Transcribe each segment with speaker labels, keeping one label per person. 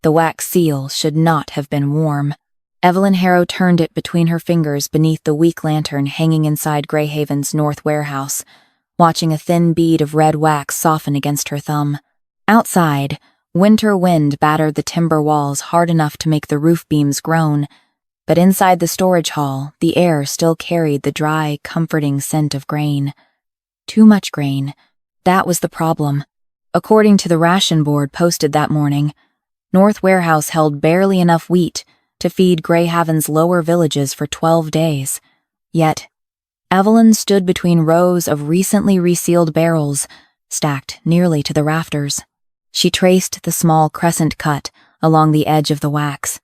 Speaker 1: The wax seal should not have been warm. Evelyn Harrow turned it between her fingers beneath the weak lantern hanging inside Greyhaven's north warehouse, watching a thin bead of red wax soften against her thumb. Outside, winter wind battered the timber walls hard enough to make the roof beams groan, but inside the storage hall, the air still carried the dry, comforting scent of grain. Too much grain. That was the problem. According to the ration board posted that morning, North Warehouse held barely enough wheat to feed Greyhaven's lower villages for 12 days. Yet, Evelyn stood between rows of recently resealed barrels, stacked nearly to the rafters. She traced the small crescent cut along the edge of the wax.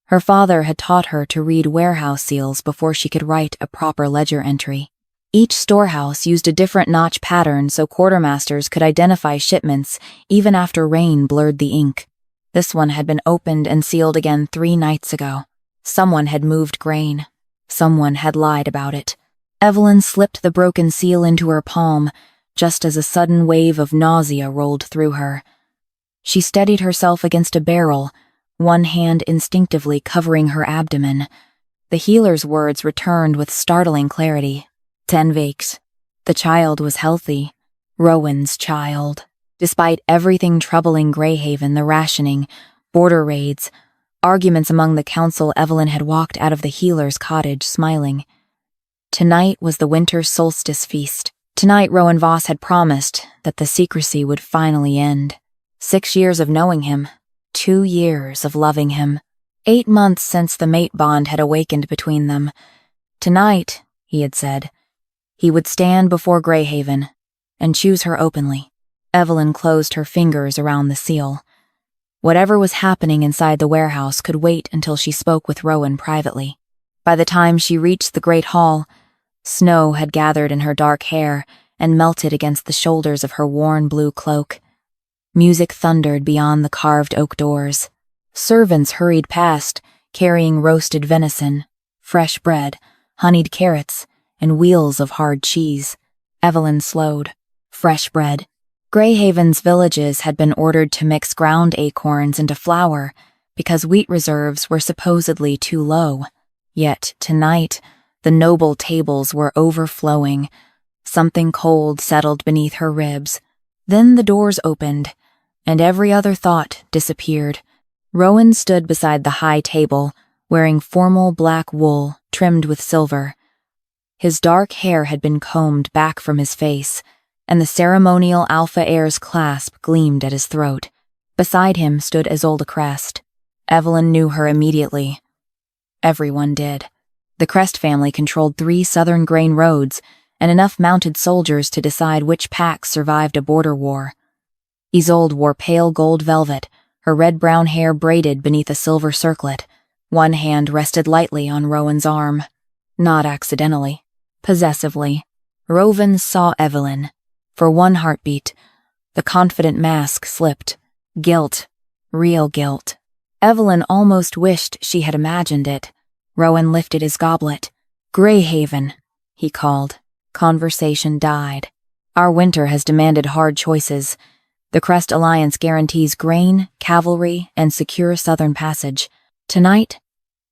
Speaker 1: Her father had taught her to read warehouse seals before she could write a proper ledger entry. Each storehouse used a different notch pattern so quartermasters could identify shipments even after rain blurred the ink. This one had been opened and sealed again 3 nights ago. Someone had moved grain. Someone had lied about it. Evelyn slipped the broken seal into her palm, just as a sudden wave of nausea rolled through her. She steadied herself against a barrel, one hand instinctively covering her abdomen. The healer's words returned with startling clarity. 10 weeks. The child was healthy. Rowan's child. Despite everything troubling Greyhaven, the rationing, border raids, arguments among the council, Evelyn had walked out of the healer's cottage smiling. Tonight was the winter solstice feast. Tonight Rowan Voss had promised that the secrecy would finally end. 6 years of knowing him, 2 years of loving him, 8 months since the mate bond had awakened between them. Tonight, he had said, he would stand before Greyhaven and choose her openly. Evelyn closed her fingers around the seal. Whatever was happening inside the warehouse could wait until she spoke with Rowan privately. By the time she reached the great hall, snow had gathered in her dark hair and melted against the shoulders of her worn blue cloak. Music thundered beyond the carved oak doors. Servants hurried past, carrying roasted venison, fresh bread, honeyed carrots, and wheels of hard cheese. Evelyn slowed. Fresh bread. Greyhaven's villages had been ordered to mix ground acorns into flour because wheat reserves were supposedly too low. Yet tonight, the noble tables were overflowing. Something cold settled beneath her ribs. Then the doors opened, and every other thought disappeared. Rowan stood beside the high table, wearing formal black wool trimmed with silver. His dark hair had been combed back from his face, and the ceremonial Alpha heir's clasp gleamed at his throat. Beside him stood Isolde Crest. Evelyn knew her immediately. Everyone did. The Crest family controlled 3 southern grain roads and enough mounted soldiers to decide which packs survived a border war. Isolde wore pale gold velvet, her red-brown hair braided beneath a silver circlet. One hand rested lightly on Rowan's arm. Not accidentally. Possessively. Rowan saw Evelyn. For one heartbeat, the confident mask slipped. Guilt. Real guilt. Evelyn almost wished she had imagined it. Rowan lifted his goblet. "Greyhaven," he called. Conversation died. "Our winter has demanded hard choices. The Crest Alliance guarantees grain, cavalry, and secure southern passage. Tonight,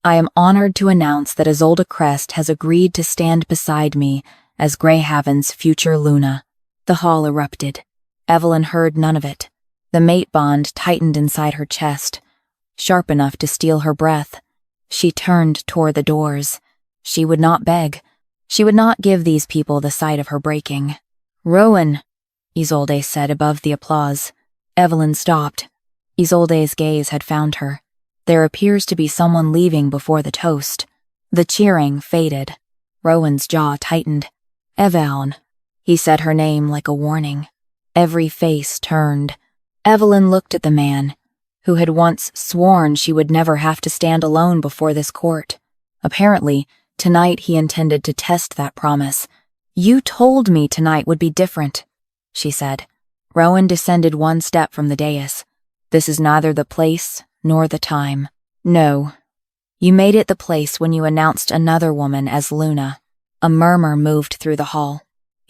Speaker 1: I am honored to announce that Isolde Crest has agreed to stand beside me as Greyhaven's future Luna." The hall erupted. Evelyn heard none of it. The mate bond tightened inside her chest, sharp enough to steal her breath. She turned toward the doors. She would not beg. She would not give these people the sight of her breaking. "Rowan," Isolde said above the applause. Evelyn stopped. Isolde's gaze had found her. "There appears to be someone leaving before the toast." The cheering faded. Rowan's jaw tightened. "Evelyn." He said her name like a warning. Every face turned. Evelyn looked at the man, who had once sworn she would never have to stand alone before this court. Apparently, tonight he intended to test that promise. "You told me tonight would be different," she said. Rowan descended 1 step from the dais. "This is neither the place nor the time." "No. You made it the place when you announced another woman as Luna." A murmur moved through the hall.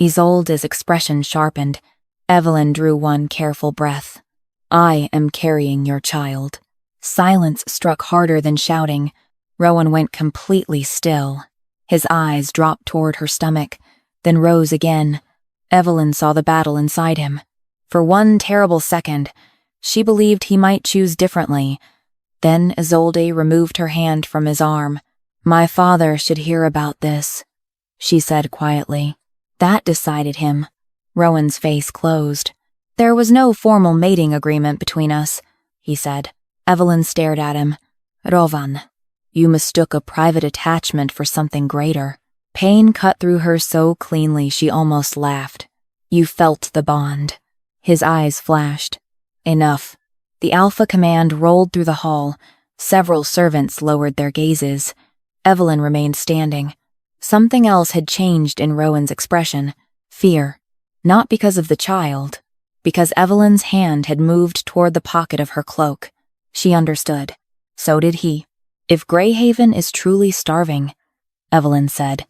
Speaker 1: Isolde's expression sharpened. Evelyn drew one careful breath. "I am carrying your child." Silence struck harder than shouting. Rowan went completely still. His eyes dropped toward her stomach, then rose again. Evelyn saw the battle inside him. For one terrible second, she believed he might choose differently. Then Isolde removed her hand from his arm. "My father should hear about this," she said quietly. That decided him. Rowan's face closed. "There was no formal mating agreement between us," he said. Evelyn stared at him. "Rowan, you mistook a private attachment for something greater." Pain cut through her so cleanly she almost laughed. "You felt the bond." His eyes flashed. "Enough." The Alpha command rolled through the hall. Several servants lowered their gazes. Evelyn remained standing. Something else had changed in Rowan's expression. Fear. Not because of the child, because Evelyn's hand had moved toward the pocket of her cloak. She understood. So did he. "If Greyhaven is truly starving," Evelyn said,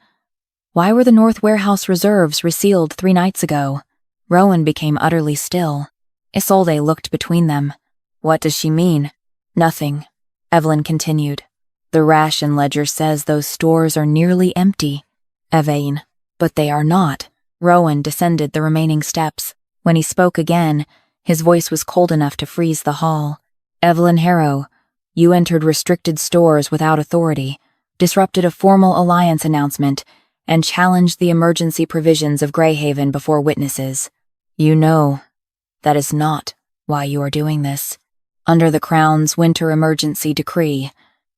Speaker 1: "why were the North Warehouse reserves resealed 3 nights ago?" Rowan became utterly still. Isolde looked between them. "What does she mean?" "Nothing," Evelyn continued. "The ration ledger says those stores are nearly empty." Evain. "But they are not." Rowan descended the remaining steps. When he spoke again, his voice was cold enough to freeze the hall. "Evelyn Harrow, you entered restricted stores without authority, disrupted a formal alliance announcement, and challenged the emergency provisions of Greyhaven before witnesses. You know that is not why you are doing this. Under the Crown's winter emergency decree,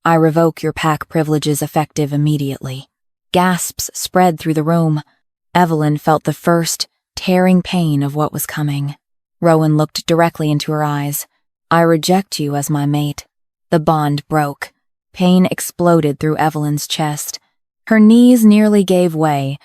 Speaker 1: I revoke your pack privileges effective immediately." Gasps spread through the room. Evelyn felt the first, tearing pain of what was coming. Rowan looked directly into her eyes. "I reject you as my mate." The bond broke. Pain exploded through Evelyn's chest. Her knees nearly gave way,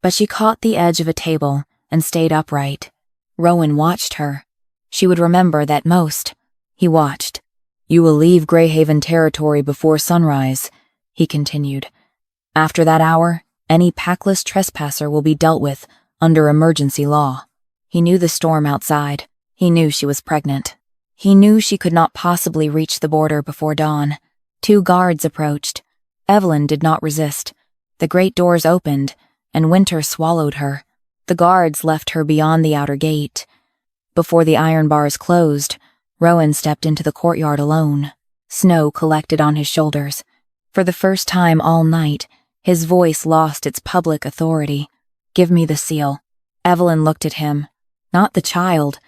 Speaker 1: but she caught the edge of a table and stayed upright. Rowan watched her. She would remember that most. He watched. "You will leave Greyhaven territory before sunrise," he continued. "After that hour, any packless trespasser will be dealt with under emergency law." He knew the storm outside. He knew she was pregnant. He knew she could not possibly reach the border before dawn. 2 guards approached. Evelyn did not resist. The great doors opened, and winter swallowed her. The guards left her beyond the outer gate. Before the iron bars closed, Rowan stepped into the courtyard alone. Snow collected on his shoulders. For the first time all night, his voice lost its public authority. "Give me the seal." Evelyn looked at him. Not the child,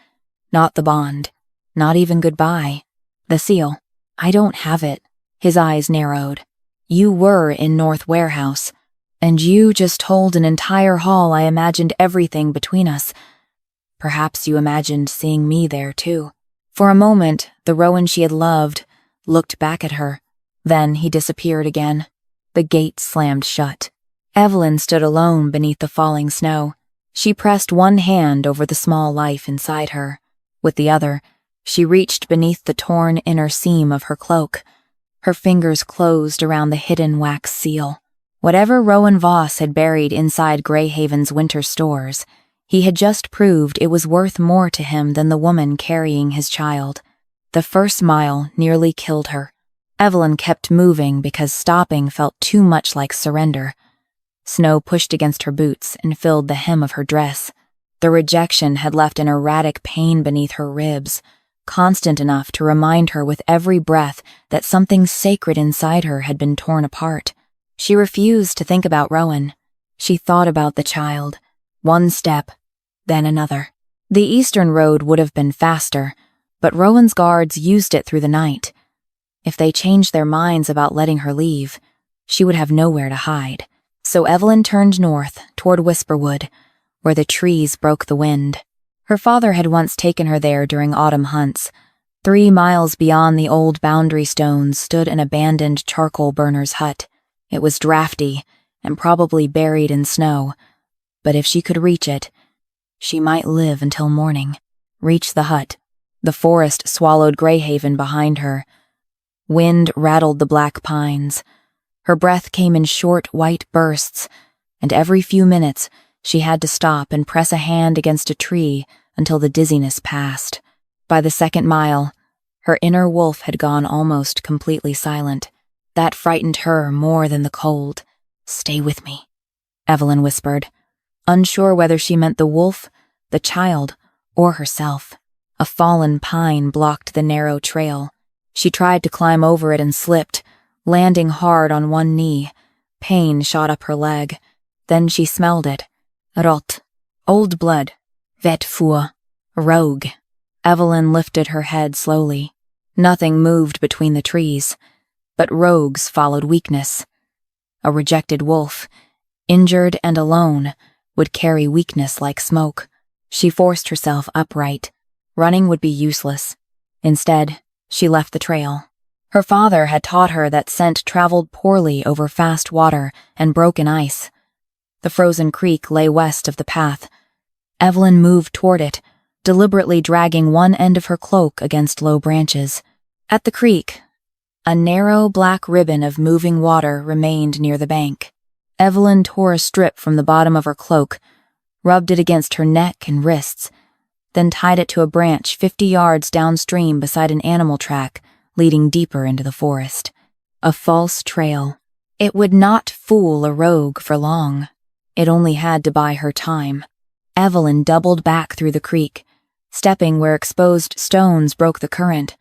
Speaker 1: not the bond, not even goodbye. "The seal. I don't have it." His eyes narrowed. "You were in North Warehouse, and you just told an entire hall I imagined everything between us. Perhaps you imagined seeing me there, too." For a moment, the Rowan she had loved looked back at her. Then he disappeared again. The gate slammed shut. Evelyn stood alone beneath the falling snow. She pressed one hand over the small life inside her. With the other, she reached beneath the torn inner seam of her cloak. Her fingers closed around the hidden wax seal. Whatever Rowan Voss had buried inside Greyhaven's winter stores, he had just proved it was worth more to him than the woman carrying his child. The first mile nearly killed her. Evelyn kept moving because stopping felt too much like surrender. Snow pushed against her boots and filled the hem of her dress. The rejection had left an erratic pain beneath her ribs, constant enough to remind her with every breath that something sacred inside her had been torn apart. She refused to think about Rowan. She thought about the child. One step, then another. The eastern road would have been faster, but Rowan's guards used it through the night. If they changed their minds about letting her leave, she would have nowhere to hide. So Evelyn turned north, toward Whisperwood, where the trees broke the wind. Her father had once taken her there during autumn hunts. 3 miles beyond the old boundary stones stood an abandoned charcoal burner's hut. It was drafty and probably buried in snow, but if she could reach it, she might live until morning. Reach the hut. The forest swallowed Greyhaven behind her. Wind rattled the black pines. Her breath came in short, white bursts, and every few minutes she had to stop and press a hand against a tree until the dizziness passed. By the second mile, Her inner wolf had gone almost completely silent. That frightened her more than the cold. "Stay with me," Evelyn whispered, unsure whether she meant the wolf, the child, or herself. A fallen pine blocked the narrow trail. She tried to climb over it and slipped, landing hard on one knee. Pain shot up her leg. Then she smelled it. Rot. Old blood. Vet fur. Rogue. Evelyn lifted her head slowly. Nothing moved between the trees, but rogues followed weakness. A rejected wolf, injured and alone, would carry weakness like smoke. She forced herself upright. Running would be useless. Instead, she left the trail. Her father had taught her that scent traveled poorly over fast water and broken ice. The frozen creek lay west of the path. Evelyn moved toward it, deliberately dragging one end of her cloak against low branches. At the creek, a narrow black ribbon of moving water remained near the bank. Evelyn tore a strip from the bottom of her cloak, rubbed it against her neck and wrists, then tied it to a branch 50 yards downstream beside an animal track leading deeper into the forest. A false trail. It would not fool a rogue for long. It only had to buy her time. Evelyn doubled back through the creek, stepping where exposed stones broke the current,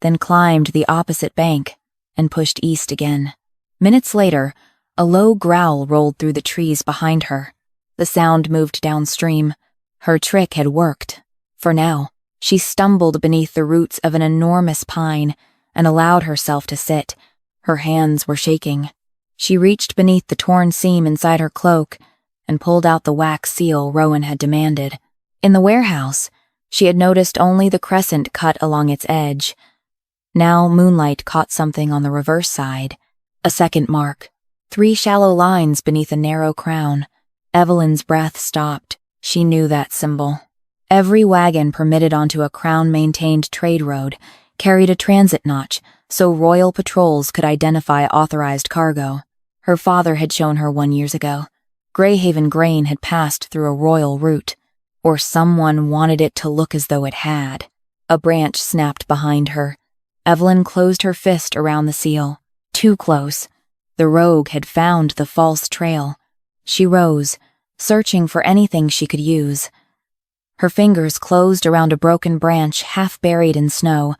Speaker 1: then climbed the opposite bank and pushed east again. Minutes later, a low growl rolled through the trees behind her. The sound moved downstream. Her trick had worked. For now, she stumbled beneath the roots of an enormous pine and allowed herself to sit. Her hands were shaking. She reached beneath the torn seam inside her cloak and pulled out the wax seal Rowan had demanded. In the warehouse, she had noticed only the crescent cut along its edge. Now moonlight caught something on the reverse side. A second mark. 3 shallow lines beneath a narrow crown. Evelyn's breath stopped. She knew that symbol. Every wagon permitted onto a crown-maintained trade road carried a transit notch so royal patrols could identify authorized cargo. Her father had shown her one years ago. Greyhaven grain had passed through a royal route, or someone wanted it to look as though it had. A branch snapped behind her. Evelyn closed her fist around the seal. Too close. The rogue had found the false trail. She rose, searching for anything she could use. Her fingers closed around a broken branch half buried in snow.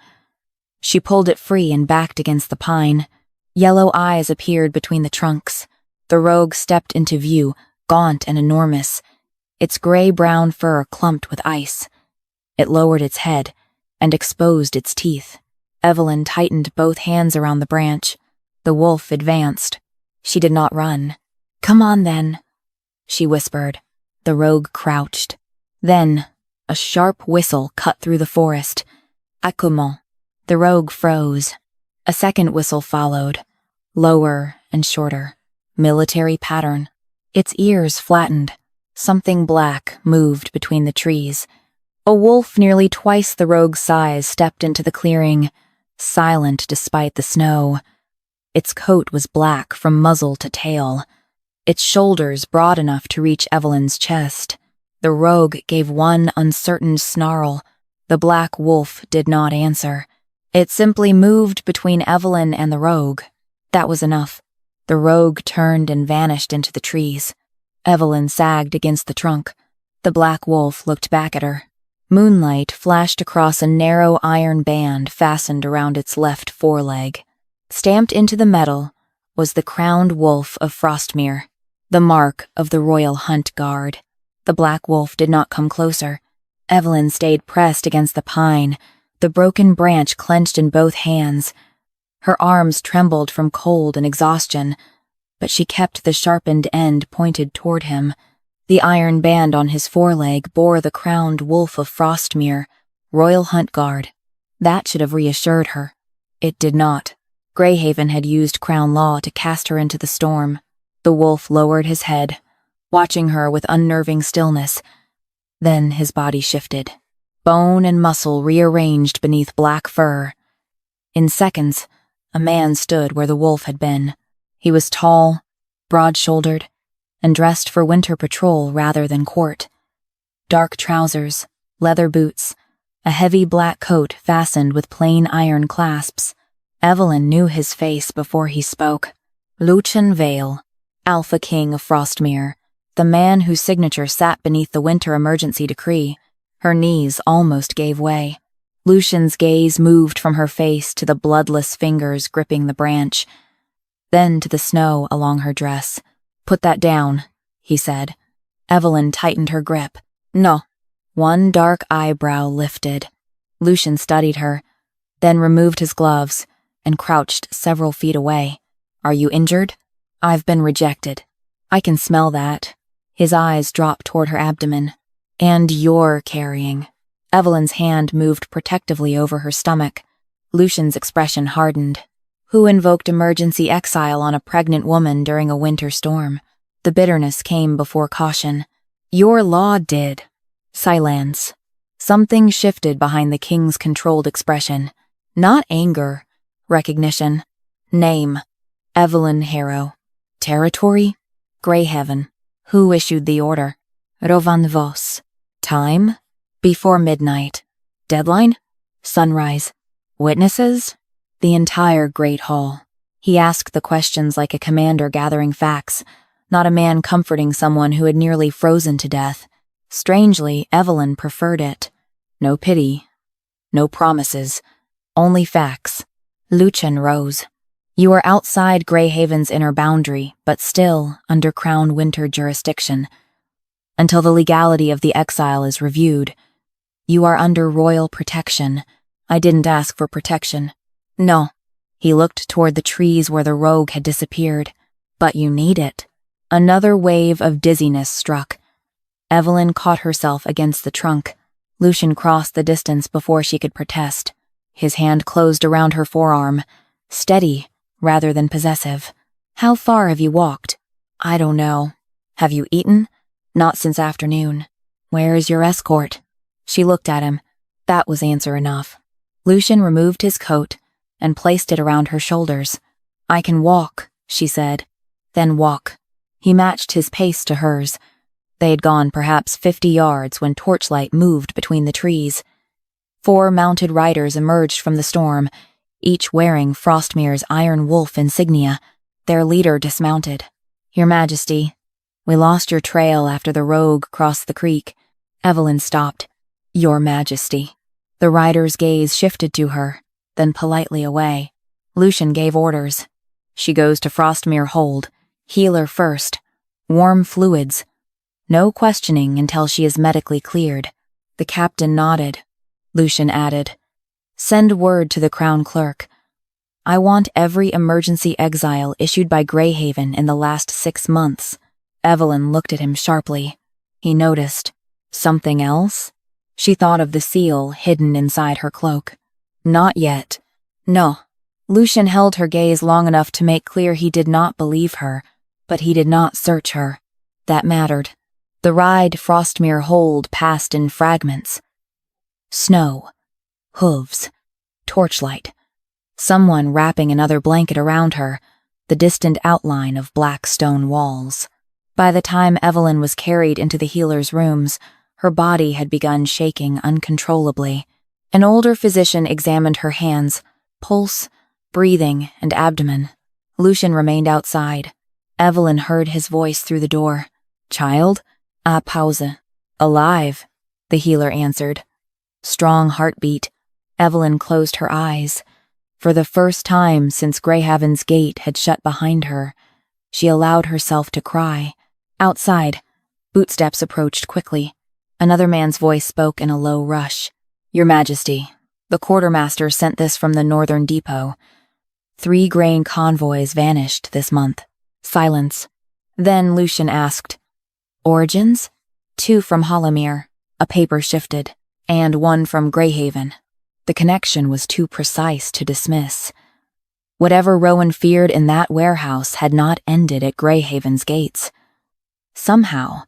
Speaker 1: She pulled it free and backed against the pine. Yellow eyes appeared between the trunks. The rogue stepped into view, gaunt and enormous, its gray-brown fur clumped with ice. It lowered its head and exposed its teeth. Evelyn tightened both hands around the branch. The wolf advanced. She did not run. "Come on, then," she whispered. The rogue crouched. Then, a sharp whistle cut through the forest. Accoutrement. The rogue froze. A second whistle followed, lower and shorter. Military pattern. Its ears flattened. Something black moved between the trees. A wolf nearly twice the rogue's size stepped into the clearing, silent despite the snow. Its coat was black from muzzle to tail, its shoulders broad enough to reach Evelyn's chest. The rogue gave one uncertain snarl. The black wolf did not answer. It simply moved between Evelyn and the rogue. That was enough. The rogue turned and vanished into the trees. Evelyn sagged against the trunk. The black wolf looked back at her. Moonlight flashed across a narrow iron band fastened around its left foreleg. Stamped into the metal was the crowned wolf of Frostmere, the mark of the Royal Hunt Guard. The black wolf did not come closer. Evelyn stayed pressed against the pine, the broken branch clenched in both hands. Her arms trembled from cold and exhaustion, but she kept the sharpened end pointed toward him. The iron band on his foreleg bore the crowned wolf of Frostmere, Royal Hunt Guard. That should have reassured her. It did not. Greyhaven had used crown law to cast her into the storm. The wolf lowered his head, watching her with unnerving stillness. Then his body shifted. Bone and muscle rearranged beneath black fur. In seconds, a man stood where the wolf had been. He was tall, broad-shouldered, and dressed for winter patrol rather than court. Dark trousers, leather boots, a heavy black coat fastened with plain iron clasps. Evelyn knew his face before he spoke. Lucian Vale, Alpha King of Frostmere, the man whose signature sat beneath the winter emergency decree. Her knees almost gave way. Lucian's gaze moved from her face to the bloodless fingers gripping the branch, then to the snow along her dress. "Put that down," he said. Evelyn tightened her grip. "No." One dark eyebrow lifted. Lucian studied her, then removed his gloves and crouched several feet away. "Are you injured?" "I've been rejected." "I can smell that." His eyes dropped toward her abdomen. "And you're carrying." Evelyn's hand moved protectively over her stomach. Lucian's expression hardened. Who invoked emergency exile on a pregnant woman during a winter storm? The bitterness came before caution. "Your law did." Silence. Something shifted behind the king's controlled expression. Not anger. Recognition. Name. Evelyn Harrow. Territory? Greyhaven. Who issued the order? Rowan Voss. Time? Before midnight. Deadline? Sunrise. Witnesses? The entire Great Hall. He asked the questions like a commander gathering facts, not a man comforting someone who had nearly frozen to death. Strangely, Evelyn preferred it. No pity. No promises. Only facts. Lucian rose. "You are outside Greyhaven's inner boundary, but still under Crown Winter jurisdiction. Until the legality of the exile is reviewed. You are under royal protection. I didn't ask for protection." "No." He looked toward the trees where the rogue had disappeared. "But you need it." Another wave of dizziness struck. Evelyn caught herself against the trunk. Lucian crossed the distance before she could protest. His hand closed around her forearm, steady rather than possessive. "How far have you walked?" "I don't know." "Have you eaten?" "Not since afternoon." "Where is your escort?" She looked at him. That was answer enough. Lucian removed his coat and placed it around her shoulders. "I can walk," she said. "Then walk." He matched his pace to hers. They had gone perhaps 50 yards when torchlight moved between the trees. 4 mounted riders emerged from the storm, each wearing Frostmere's Iron Wolf insignia. Their leader dismounted. "Your Majesty, we lost your trail after the rogue crossed the creek." Evelyn stopped. "Your Majesty." The rider's gaze shifted to her, then politely away. Lucian gave orders. "She goes to Frostmere Hold. Healer first. Warm fluids. No questioning until she is medically cleared." The captain nodded. Lucian added, "Send word to the Crown Clerk. I want every emergency exile issued by Greyhaven in the last 6 months." Evelyn looked at him sharply. He noticed. "Something else?" She thought of the seal hidden inside her cloak. "Not yet." "No." Lucian held her gaze long enough to make clear he did not believe her, but he did not search her. That mattered. The ride Frostmere Hold passed in fragments. Snow. Hooves. Torchlight. Someone wrapping another blanket around her, the distant outline of black stone walls. By the time Evelyn was carried into the healer's rooms, her body had begun shaking uncontrollably. An older physician examined her hands, pulse, breathing, and abdomen. Lucian remained outside. Evelyn heard his voice through the door. "Child?" "Ah, pause." "Alive," the healer answered. Strong heartbeat. Evelyn closed her eyes. For the first time since Greyhaven's gate had shut behind her, she allowed herself to cry. Outside, footsteps approached quickly. Another man's voice spoke in a low rush. "Your Majesty, the quartermaster sent this from the northern depot. 3 grain convoys vanished this month." Silence. Then Lucian asked, "Origins?" 2 from Hollowmere. A paper shifted. And 1 from Greyhaven. The connection was too precise to dismiss. Whatever Rowan feared in that warehouse had not ended at Greyhaven's gates. Somehow,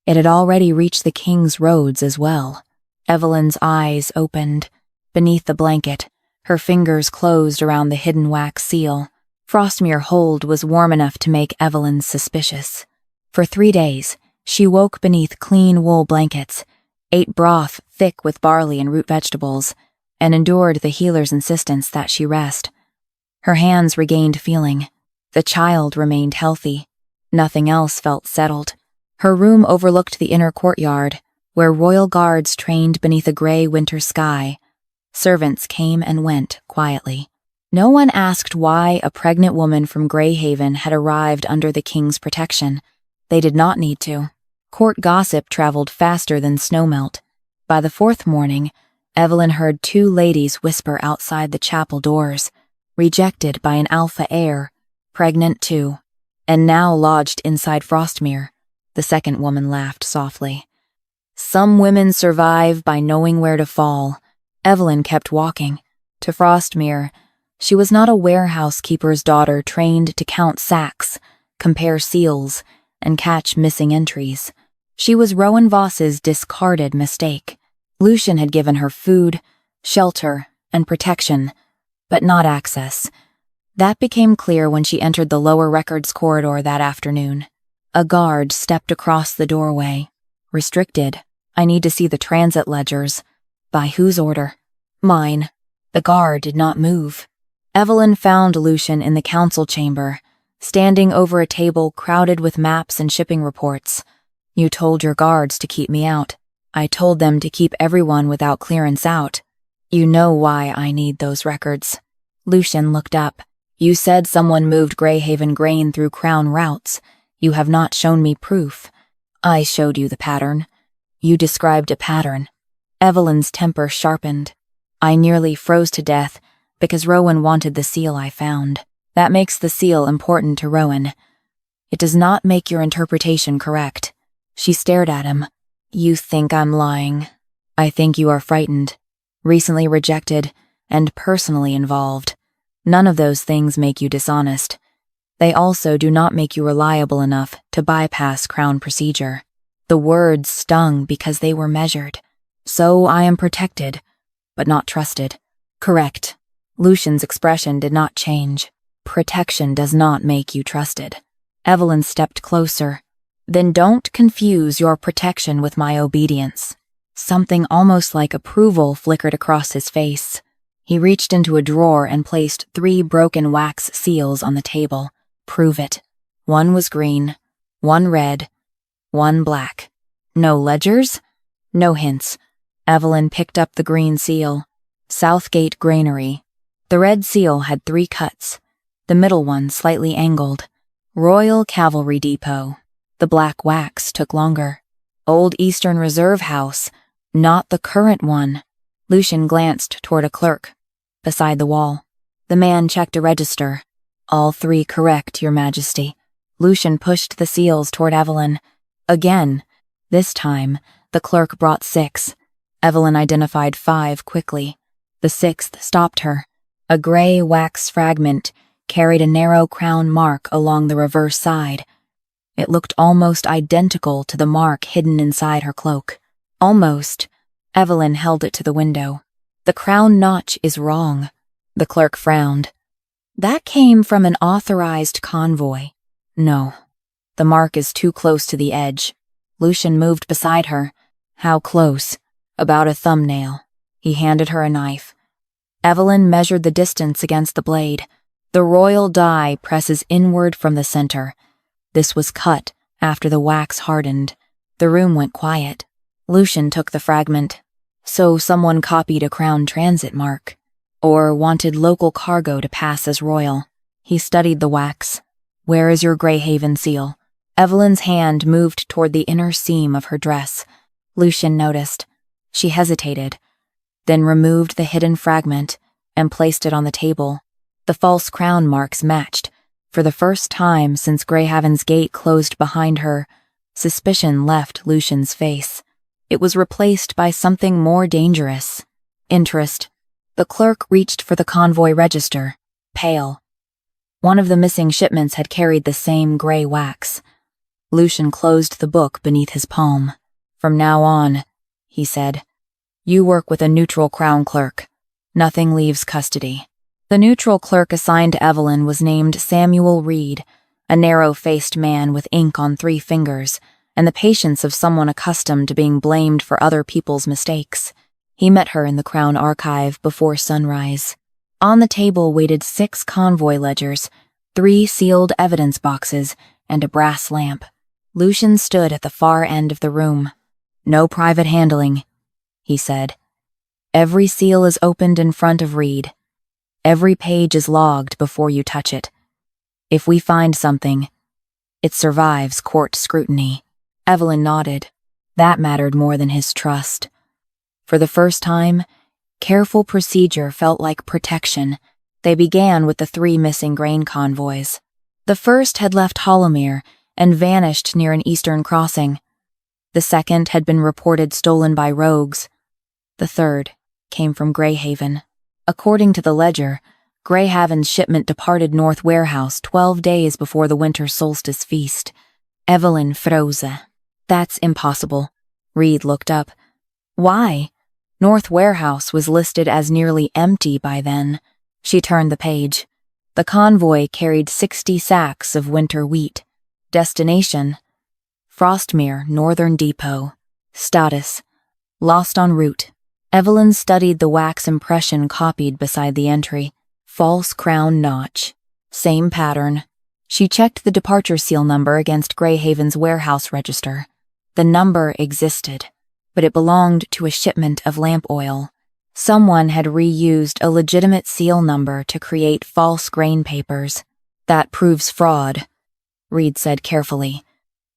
Speaker 1: it had already reached the King's roads as well. Evelyn's eyes opened. Beneath the blanket, her fingers closed around the hidden wax seal. Frostmere Hold was warm enough to make Evelyn suspicious. For 3 days, she woke beneath clean wool blankets, ate broth thick with barley and root vegetables, and endured the healer's insistence that she rest. Her hands regained feeling. The child remained healthy. Nothing else felt settled. Her room overlooked the inner courtyard, where royal guards trained beneath a gray winter sky. Servants came and went quietly. No one asked why a pregnant woman from Greyhaven had arrived under the king's protection. They did not need to. Court gossip traveled faster than snowmelt. By the fourth morning, Evelyn heard two ladies whisper outside the chapel doors, rejected by an alpha heir, pregnant too, and now lodged inside Frostmere. The second woman laughed softly. Some women survive by knowing where to fall. Evelyn kept walking. To Frostmere, she was not a warehouse keeper's daughter trained to count sacks, compare seals, and catch missing entries. She was Rowan Voss's discarded mistake. Lucian had given her food, shelter, and protection, but not access. That became clear when she entered the lower records corridor that afternoon. A guard stepped across the doorway. Restricted. I need to see the transit ledgers. By whose order? Mine. The guard did not move. Evelyn found Lucian in the council chamber, standing over a table crowded with maps and shipping reports. You told your guards to keep me out. I told them to keep everyone without clearance out. You know why I need those records. Lucian looked up. You said someone moved Greyhaven grain through Crown routes. You have not shown me proof. I showed you the pattern. You described a pattern. Evelyn's temper sharpened. I nearly froze to death because Rowan wanted the seal I found. That makes the seal important to Rowan. It does not make your interpretation correct. She stared at him. You think I'm lying. I think you are frightened, recently rejected, and personally involved. None of those things make you dishonest. They also do not make you reliable enough to bypass Crown procedure. The words stung because they were measured. So I am protected, but not trusted. Correct. Lucian's expression did not change. Protection does not make you trusted. Evelyn stepped closer. Then don't confuse your protection with my obedience. Something almost like approval flickered across his face. He reached into a drawer and placed 3 broken wax seals on the table. Prove it. One was green, one red, one black. No ledgers? No hints. Evelyn picked up the green seal. Southgate Granary. The red seal had 3 cuts. The middle one slightly angled. Royal Cavalry Depot. The black wax took longer. Old Eastern Reserve House, not the current one. Lucian glanced toward a clerk beside the wall. The man checked a register. All 3 correct, Your Majesty. Lucian pushed the seals toward Evelyn. Again. This time, the clerk brought 6. Evelyn identified 5 quickly. The 6th stopped her. A gray wax fragment carried a narrow crown mark along the reverse side. It looked almost identical to the mark hidden inside her cloak. Almost. Evelyn held it to the window. The crown notch is wrong. The clerk frowned. That came from an authorized convoy. No. The mark is too close to the edge. Lucian moved beside her. How close? About a thumbnail. He handed her a knife. Evelyn measured the distance against the blade. The royal die presses inward from the center. This was cut after the wax hardened. The room went quiet. Lucian took the fragment. So someone copied a crown transit mark, or wanted local cargo to pass as royal. He studied the wax. Where is your Greyhaven seal? Evelyn's hand moved toward the inner seam of her dress. Lucian noticed. She hesitated, then removed the hidden fragment and placed it on the table. The false crown marks matched. For the first time since Greyhaven's gate closed behind her, suspicion left Lucian's face. It was replaced by something more dangerous. Interest. The clerk reached for the convoy register. Pale. One of the missing shipments had carried the same gray wax. Lucian closed the book beneath his palm. From now on, he said, you work with a neutral crown clerk. Nothing leaves custody. The neutral clerk assigned to Evelyn was named Samuel Reed, a narrow-faced man with ink on 3 fingers and the patience of someone accustomed to being blamed for other people's mistakes. He met her in the Crown Archive before sunrise. On the table waited 6 convoy ledgers, 3 sealed evidence boxes, and a brass lamp. Lucian stood at the far end of the room. "No private handling," he said. "Every seal is opened in front of Reed. Every page is logged before you touch it. If we find something, it survives court scrutiny." Evelyn nodded. That mattered more than his trust. For the first time, careful procedure felt like protection. They began with the 3 missing grain convoys. The first had left Hollowmere and vanished near an eastern crossing. The second had been reported stolen by rogues. The third came from Greyhaven. According to the ledger, Greyhaven's shipment departed North Warehouse 12 days before the winter solstice feast. Evelyn froze. "That's impossible." Reed looked up. "Why?" North Warehouse was listed as nearly empty by then. She turned the page. The convoy carried 60 sacks of winter wheat. Destination: Frostmere Northern Depot. Status: lost en route. Evelyn studied the wax impression copied beside the entry. False crown notch. Same pattern. She checked the departure seal number against Greyhaven's warehouse register. The number existed, but it belonged to a shipment of lamp oil. Someone had reused a legitimate seal number to create false grain papers. "That proves fraud," Reed said carefully.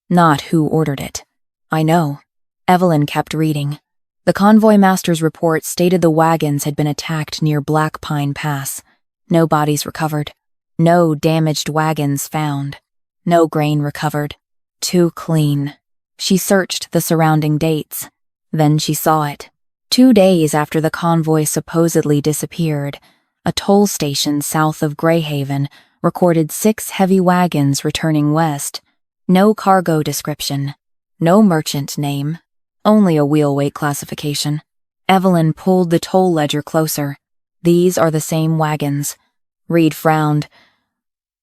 Speaker 1: "Not who ordered it." "I know." Evelyn kept reading. The convoy master's report stated the wagons had been attacked near Black Pine Pass. No bodies recovered. No damaged wagons found. No grain recovered. Too clean. She searched the surrounding dates. Then she saw it. 2 days after the convoy supposedly disappeared, a toll station south of Greyhaven recorded 6 heavy wagons returning west. No cargo description. No merchant name. Only a wheel weight classification. Evelyn pulled the toll ledger closer. "These are the same wagons." Reed frowned.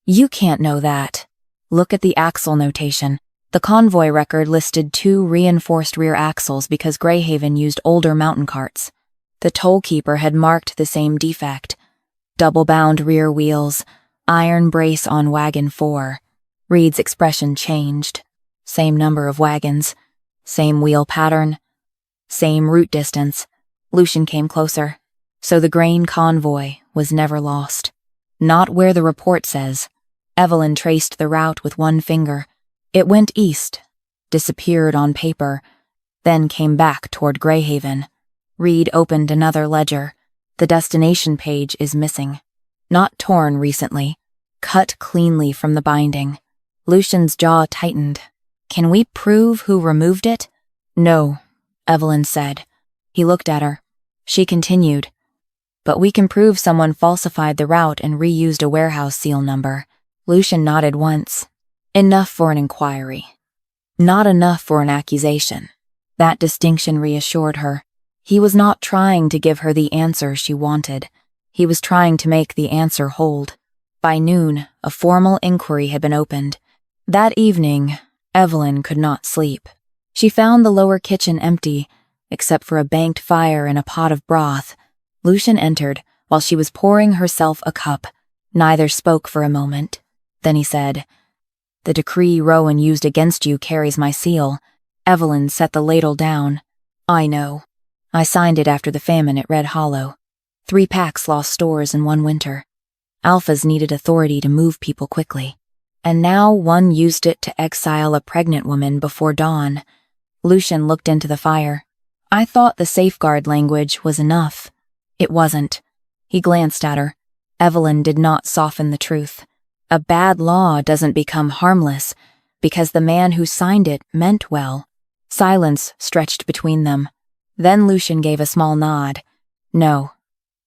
Speaker 1: "You can't know that. Look at the axle notation." The convoy record listed 2 reinforced rear axles because Greyhaven used older mountain carts. The tollkeeper had marked the same defect. Double-bound rear wheels, iron brace on wagon 4. Reed's expression changed. Same number of wagons, same wheel pattern, same route distance. Lucian came closer. So the grain convoy was never lost. Not where the report says. Evelyn traced the route with one finger. It went east, disappeared on paper, then came back toward Greyhaven. Reed opened another ledger. The destination page is missing. Not torn recently, cut cleanly from the binding. Lucian's jaw tightened. "Can we prove who removed it?" "No," Evelyn said. He looked at her. She continued. "But we can prove someone falsified the route and reused a warehouse seal number." Lucian nodded once. "Enough for an inquiry. Not enough for an accusation." That distinction reassured her. He was not trying to give her the answer she wanted. He was trying to make the answer hold. By noon, a formal inquiry had been opened. That evening, Evelyn could not sleep. She found the lower kitchen empty, except for a banked fire and a pot of broth. Lucian entered while she was pouring herself a cup. Neither spoke for a moment. Then he said, "The decree Rowan used against you carries my seal." Evelyn set the ladle down. "I know. I signed it after the famine at Red Hollow. 3 packs lost stores in one winter. Alphas needed authority to move people quickly. And now one used it to exile a pregnant woman before dawn." Lucian looked into the fire. "I thought the safeguard language was enough." It wasn't. He glanced at her. Evelyn did not soften the truth. A bad law doesn't become harmless because the man who signed it meant well. Silence stretched between them. Then Lucian gave a small nod. "No,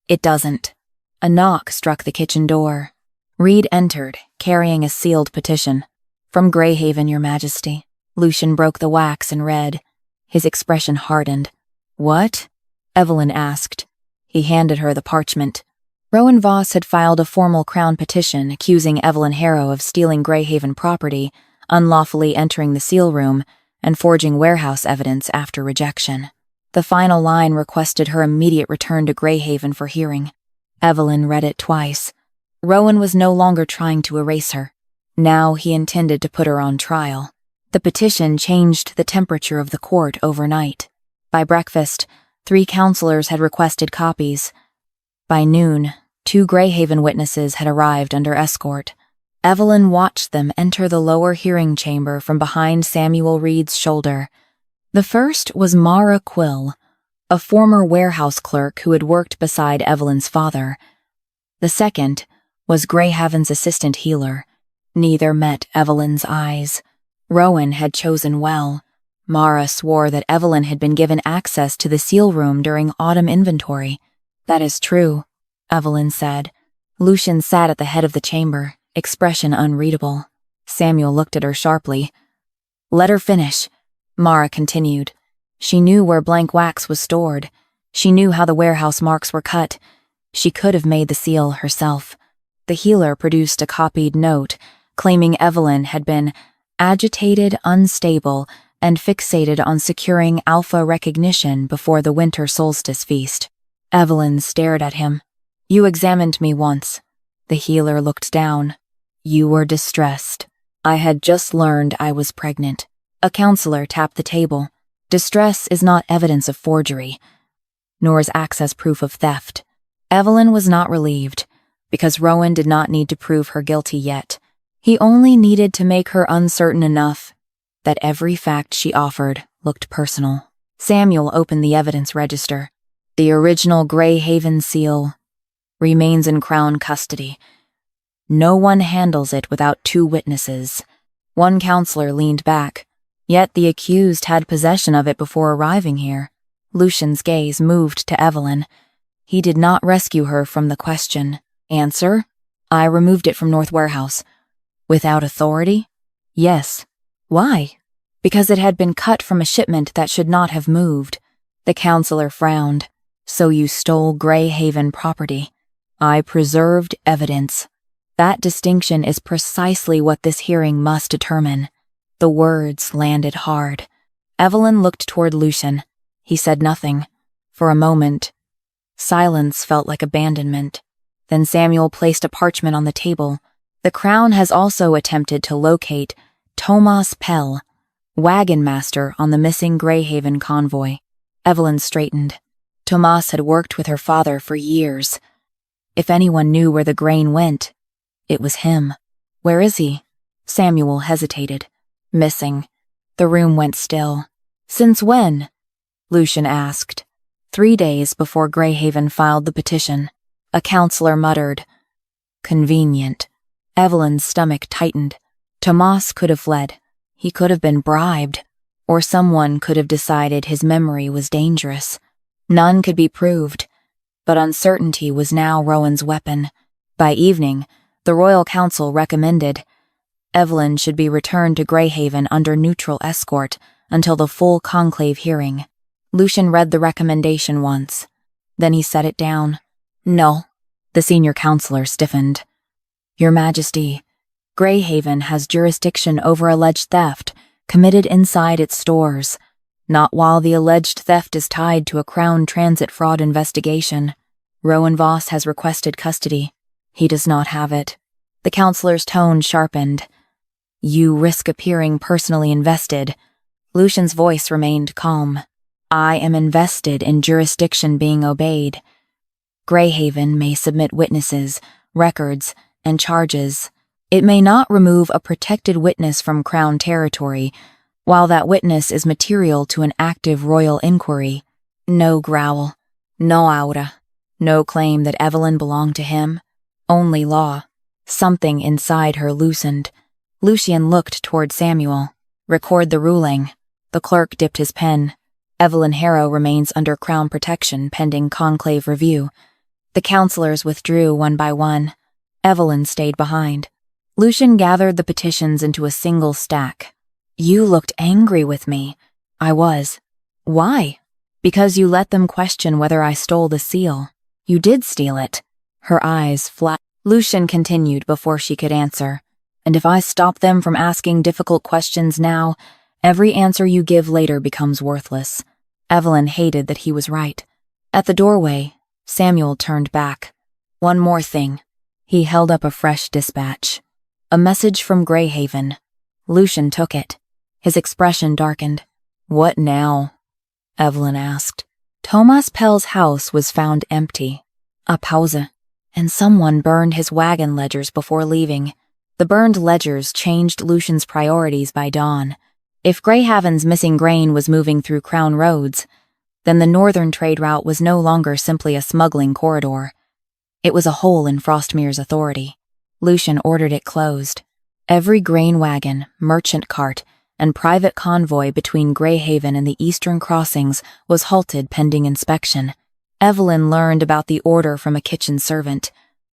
Speaker 1: it doesn't." A knock struck the kitchen door. Reed entered, carrying a sealed petition. "From Greyhaven, Your Majesty." Lucian broke the wax and read. His expression hardened. "What?" Evelyn asked. He handed her the parchment. Rowan Voss had filed a formal Crown petition accusing Evelyn Harrow of stealing Greyhaven property, unlawfully entering the seal room, and forging warehouse evidence after rejection. The final line requested her immediate return to Greyhaven for hearing. Evelyn read it twice. Rowan was no longer trying to erase her. Now he intended to put her on trial. The petition changed the temperature of the court overnight. By breakfast, 3 counselors had requested copies. By noon, 2 Greyhaven witnesses had arrived under escort. Evelyn watched them enter the lower hearing chamber from behind Samuel Reed's shoulder. The first was Mara Quill, a former warehouse clerk who had worked beside Evelyn's father. The second was Greyhaven's assistant healer. Neither met Evelyn's eyes. Rowan had chosen well. Mara swore that Evelyn had been given access to the seal room during autumn inventory. That is true, Evelyn said. Lucian sat at the head of the chamber, expression unreadable. Samuel looked at her sharply. Let her finish, Mara continued. She knew where blank wax was stored. She knew how the warehouse marks were cut. She could have made the seal herself. The healer produced a copied note, claiming Evelyn had been agitated, unstable, and fixated on securing alpha recognition before the winter solstice feast. Evelyn stared at him. You examined me once. The healer looked down. You were distressed. I had just learned I was pregnant. A counselor tapped the table. Distress is not evidence of forgery, nor is access proof of theft. Evelyn was not relieved, because Rowan did not need to prove her guilty yet. He only needed to make her uncertain enough that every fact she offered looked personal. Samuel opened the evidence register. The original Greyhaven seal remains in Crown custody. No one handles it without 2 witnesses. One counselor leaned back, yet the accused had possession of it before arriving here. Lucian's gaze moved to Evelyn. He did not rescue her from the question. Answer? I removed it from North Warehouse. Without authority? Yes. Why? Because it had been cut from a shipment that should not have moved. The counselor frowned. So you stole Greyhaven property. I preserved evidence. That distinction is precisely what this hearing must determine. The words landed hard. Evelyn looked toward Lucian. He said nothing. For a moment, silence felt like abandonment. Then Samuel placed a parchment on the table. The Crown has also attempted to locate Tomas Pell, wagon master on the missing Greyhaven convoy. Evelyn straightened. Tomas had worked with her father for years. If anyone knew where the grain went, it was him. Where is he? Samuel hesitated. Missing. The room went still. Since when? Lucian asked. 3 days before Greyhaven filed the petition. A counselor muttered. Convenient. Evelyn's stomach tightened. Tomas could have fled. He could have been bribed. Or someone could have decided his memory was dangerous. None could be proved. But uncertainty was now Rowan's weapon. By evening, the Royal Council recommended Evelyn should be returned to Greyhaven under neutral escort until the full conclave hearing. Lucian read the recommendation once. Then he set it down. No. The senior counselor stiffened. Your Majesty, Greyhaven has jurisdiction over alleged theft committed inside its stores, not while the alleged theft is tied to a Crown transit fraud investigation. Rowan Voss has requested custody. He does not have it. The counselor's tone sharpened. You risk appearing personally invested. Lucian's voice remained calm. I am invested in jurisdiction being obeyed. Greyhaven may submit witnesses, records, and charges. It may not remove a protected witness from Crown territory, while that witness is material to an active royal inquiry. No growl. No aura. No claim that Evelyn belonged to him. Only law. Something inside her loosened. Lucian looked toward Samuel. Record the ruling. The clerk dipped his pen. Evelyn Harrow remains under Crown protection pending conclave review. The counselors withdrew one by one. Evelyn stayed behind. Lucian gathered the petitions into a single stack. You looked angry with me. I was. Why? Because you let them question whether I stole the seal. You did steal it. Her eyes flashed. Lucian continued before she could answer. And if I stop them from asking difficult questions now, Every answer you give later becomes worthless. Evelyn hated that he was right. At the doorway, Samuel turned back. One more thing. He held up a fresh dispatch. A message from Greyhaven. Lucian took it. His expression darkened. What now? Evelyn asked. Thomas Pell's house was found empty. A pause. And someone burned his wagon ledgers before leaving. The burned ledgers changed Lucian's priorities by dawn. If Greyhaven's missing grain was moving through Crown roads, then the northern trade route was no longer simply a smuggling corridor. It was a hole in Frostmere's authority. Lucian ordered it closed. Every grain wagon, merchant cart, and private convoy between Greyhaven and the eastern crossings was halted pending inspection. Evelyn learned about the order from a kitchen servant.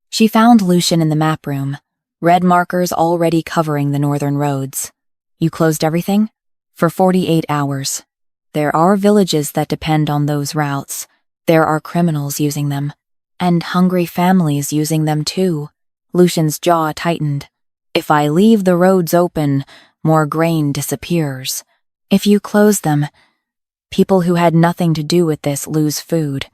Speaker 1: She found Lucian in the map room, red markers already covering the northern roads. You closed everything? For 48 hours. There are villages that depend on those routes. There are criminals using them. And hungry families using them too. Lucian's jaw tightened. If I leave the roads open, more grain disappears. If you close them, people who had nothing to do with this lose food.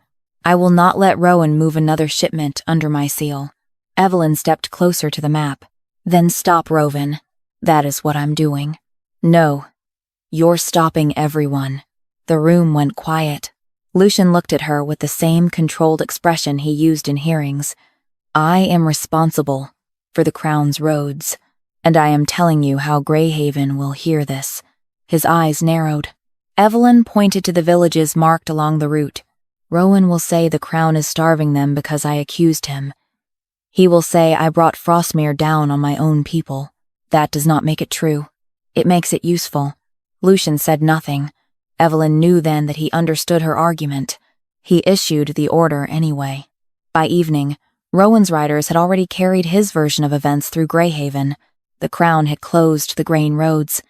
Speaker 1: I will not let Rowan move another shipment under my seal. Evelyn stepped closer to the map. Then stop, Rowan. That is what I'm doing. No. You're stopping everyone. The room went quiet. Lucian looked at her with the same controlled expression he used in hearings. I am responsible for the Crown's roads, and I am telling you how Greyhaven will hear this. His eyes narrowed. Evelyn pointed to the villages marked along the route. Rowan will say the Crown is starving them because I accused him. He will say I brought Frostmere down on my own people. That does not make it true. It makes it useful. Lucian said nothing. Evelyn knew then that he understood her argument. He issued the order anyway. By evening, Rowan's riders had already carried his version of events through Greyhaven. The Crown had closed the grain roads.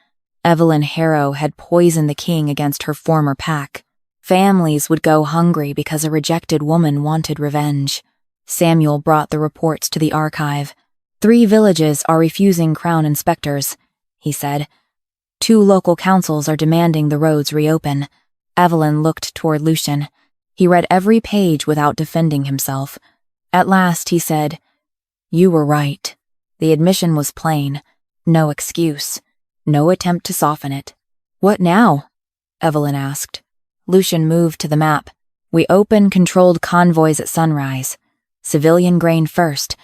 Speaker 1: Evelyn Harrow had poisoned the king against her former pack. Families would go hungry because a rejected woman wanted revenge. Samuel brought the reports to the archive. 3 villages are refusing Crown inspectors, he said. 2 local councils are demanding the roads reopen. Evelyn looked toward Lucian. He read every page without defending himself. At last he said, You were right. The admission was plain. No excuse. No attempt to soften it. What now? Evelyn asked. Lucian moved to the map. We open controlled convoys at sunrise. Civilian grain first.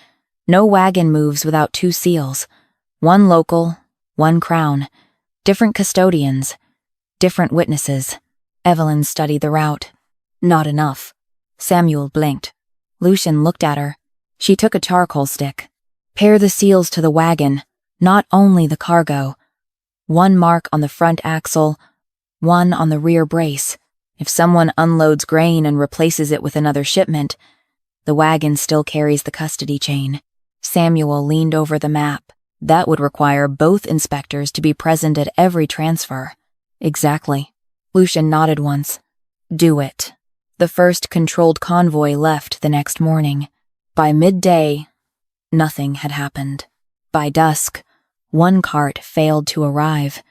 Speaker 1: No wagon moves without 2 seals. 1 local, 1 Crown. Different custodians. Different witnesses. Evelyn studied the route. Not enough. Samuel blinked. Lucian looked at her. She took a charcoal stick. Pair the seals to the wagon, not only the cargo. 1 mark on the front axle, 1 on the rear brace. If someone unloads grain and replaces it with another shipment, the wagon still carries the custody chain. Samuel leaned over the map. That would require both inspectors to be present at every transfer. Exactly. Lucian nodded once. Do it. The first controlled convoy left the next morning. By midday, nothing had happened. By dusk, 1 cart failed to arrive.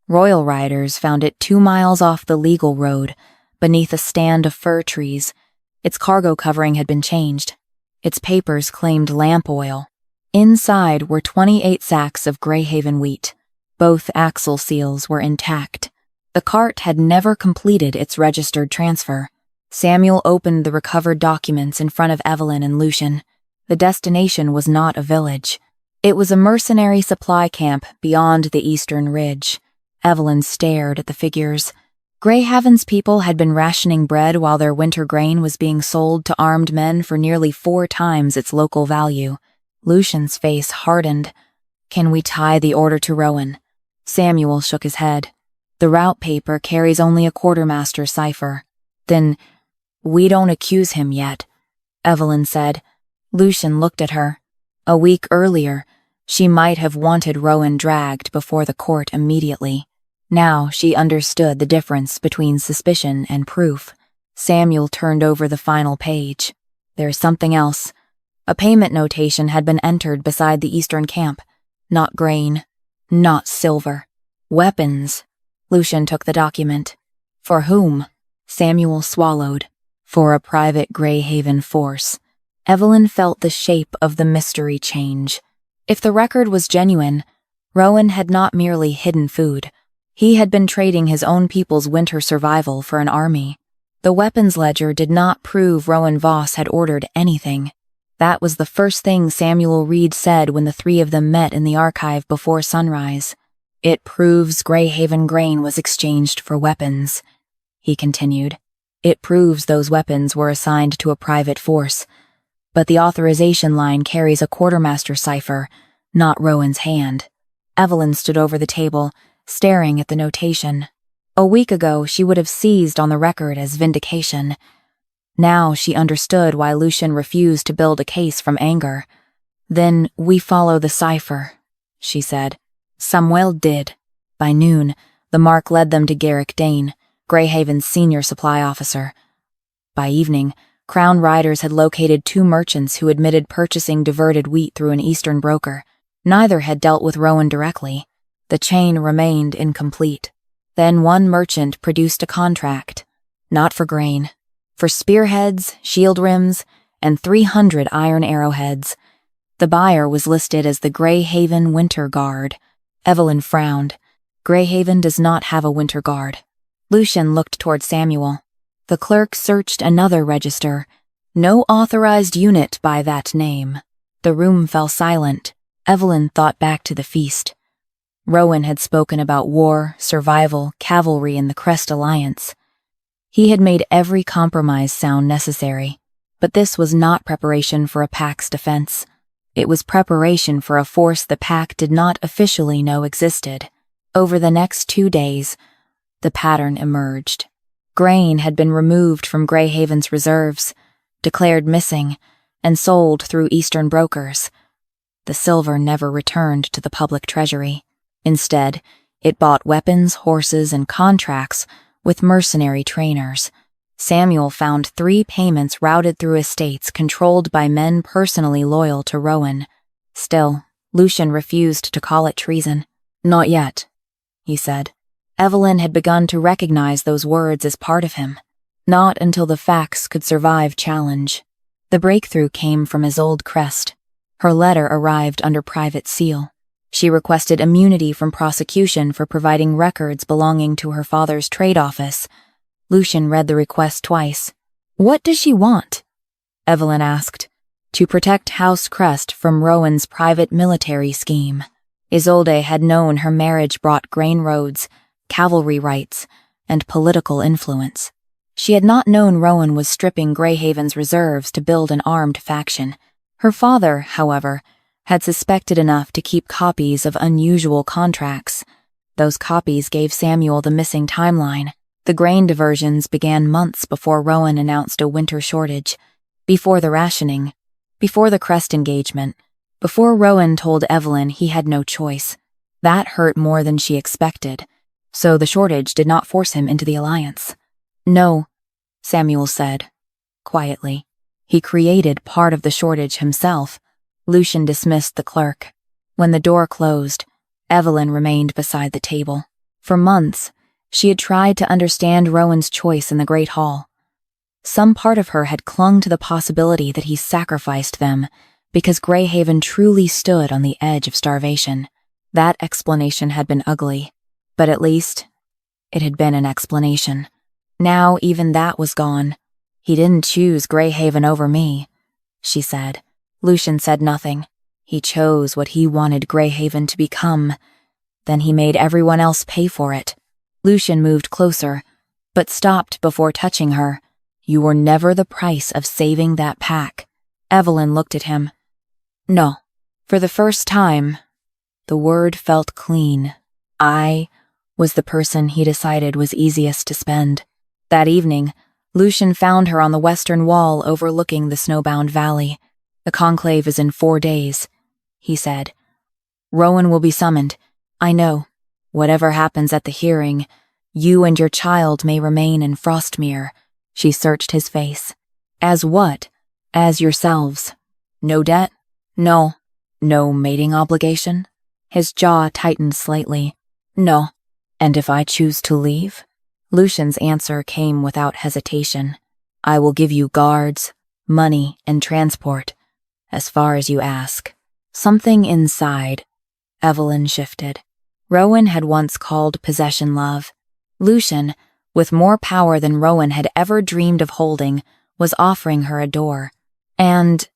Speaker 1: Royal riders found it 2 miles off the legal road, beneath a stand of fir trees. Its cargo covering had been changed. Its papers claimed lamp oil. Inside were 28 sacks of Greyhaven wheat. Both axle seals were intact. The cart had never completed its registered transfer. Samuel opened the recovered documents in front of Evelyn and Lucian. The destination was not a village. It was a mercenary supply camp beyond the eastern ridge. Evelyn stared at the figures. Greyhaven's people had been rationing bread while their winter grain was being sold to armed men for nearly 4 times its local value. Lucian's face hardened. Can we tie the order to Rowan? Samuel shook his head. The route paper carries only a quartermaster cipher. Then, we don't accuse him yet, Evelyn said. Lucian looked at her. A week earlier, she might have wanted Rowan dragged before the court immediately. Now she understood the difference between suspicion and proof. Samuel turned over the final page. There's something else. A payment notation had been entered beside the eastern camp. Not grain. Not silver. Weapons. Lucian took the document. For whom? Samuel swallowed. For a private Greyhaven force. Evelyn felt the shape of the mystery change. If the record was genuine, Rowan had not merely hidden food. He had been trading his own people's winter survival for an army. The weapons ledger did not prove Rowan Voss had ordered anything. That was the first thing Samuel Reed said when the three of them met in the archive before sunrise. It proves Greyhaven grain was exchanged for weapons, he continued. It proves those weapons were assigned to a private force. But the authorization line carries a quartermaster cipher, not Rowan's hand. Evelyn stood over the table, staring at the notation. A week ago, she would have seized on the record as vindication. Now she understood why Lucian refused to build a case from anger. Then we follow the cipher, she said. Samuel did. By noon, the mark led them to Garrick Dane, Greyhaven's senior supply officer. By evening, Crown Riders had located 2 merchants who admitted purchasing diverted wheat through an eastern broker. Neither had dealt with Rowan directly. The chain remained incomplete. Then one merchant produced a contract, not for grain, for spearheads, shield rims, and 300 iron arrowheads. The buyer was listed as the Greyhaven Winter Guard. Evelyn frowned. Greyhaven does not have a winter guard. Lucian looked toward Samuel. The clerk searched another register. No authorized unit by that name. The room fell silent. Evelyn thought back to the feast. Rowan had spoken about war, survival, cavalry, and the Crest Alliance. He had made every compromise sound necessary. But this was not preparation for a pack's defense. It was preparation for a force the pack did not officially know existed. Over the next 2 days, the pattern emerged. Grain had been removed from Greyhaven's reserves, declared missing, and sold through Eastern brokers. The silver never returned to the public treasury. Instead, it bought weapons, horses, and contracts with mercenary trainers. Samuel found 3 payments routed through estates controlled by men personally loyal to Rowan. Still, Lucian refused to call it treason. Not yet, he said. Evelyn had begun to recognize those words as part of him. Not until the facts could survive challenge. The breakthrough came from Isolde Crest. Her letter arrived under private seal. She requested immunity from prosecution for providing records belonging to her father's trade office. Lucian read the request twice. What does she want? Evelyn asked. To protect House Crest from Rowan's private military scheme. Isolde had known her marriage brought grain roads, cavalry rights, and political influence. She had not known Rowan was stripping Greyhaven's reserves to build an armed faction. Her father, however, had suspected enough to keep copies of unusual contracts. Those copies gave Samuel the missing timeline. The grain diversions began months before Rowan announced a winter shortage, before the rationing, before the Crest engagement, before Rowan told Evelyn he had no choice. That hurt more than she expected, so the shortage did not force him into the alliance. No, Samuel said, quietly. He created part of the shortage himself. Lucian dismissed the clerk. When the door closed, Evelyn remained beside the table. For months, she had tried to understand Rowan's choice in the Great Hall. Some part of her had clung to the possibility that he sacrificed them because Greyhaven truly stood on the edge of starvation. That explanation had been ugly, but at least it had been an explanation. Now even that was gone. He didn't choose Greyhaven over me, she said. Lucian said nothing. He chose what he wanted Greyhaven to become. Then he made everyone else pay for it. Lucian moved closer, but stopped before touching her. You were never the price of saving that pack. Evelyn looked at him. No. For the first time, the word felt clean. I was the person he decided was easiest to spend. That evening, Lucian found her on the western wall overlooking the snowbound valley. The conclave is in 4 days, he said. Rowan will be summoned. I know. Whatever happens at the hearing, you and your child may remain in Frostmere. She searched his face. As what? As yourselves. No debt? No. No mating obligation? His jaw tightened slightly. No. And if I choose to leave? Lucian's answer came without hesitation. I will give you guards, money, and transport, as far as you ask. Something inside Evelyn shifted. Rowan had once called possession love. Lucian, with more power than Rowan had ever dreamed of holding, was offering her a door. And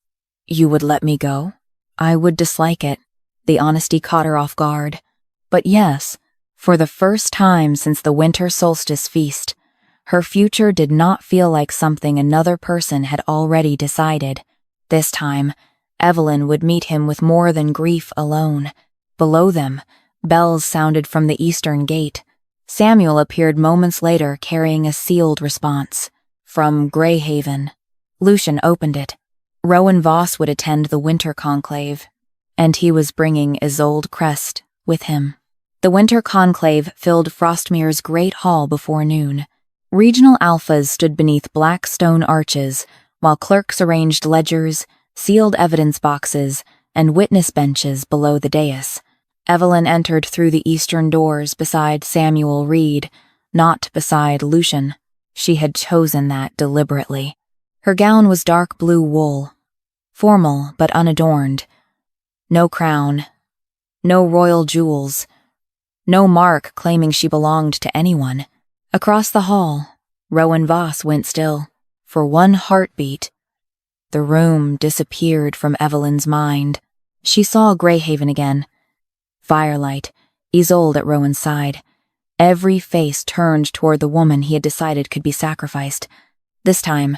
Speaker 1: you would let me go? I would dislike it. The honesty caught her off guard. But yes, for the first time since the winter solstice feast, her future did not feel like something another person had already decided. This time, Evelyn would meet him with more than grief alone. Below them, bells sounded from the eastern gate. Samuel appeared moments later carrying a sealed response. From Greyhaven. Lucian opened it. Rowan Voss would attend the winter conclave, and he was bringing Isolde Crest with him. The winter conclave filled Frostmere's great hall before noon. Regional alphas stood beneath black stone arches, while clerks arranged ledgers, sealed evidence boxes, and witness benches below the dais. Evelyn entered through the eastern doors beside Samuel Reed, not beside Lucian. She had chosen that deliberately. Her gown was dark blue wool, formal but unadorned. No crown, no royal jewels, no mark claiming she belonged to anyone. Across the hall, Rowan Voss went still. For one heartbeat, the room disappeared from Evelyn's mind. She saw Greyhaven again. Firelight, Isolde at Rowan's side. Every face turned toward the woman he had decided could be sacrificed. This time,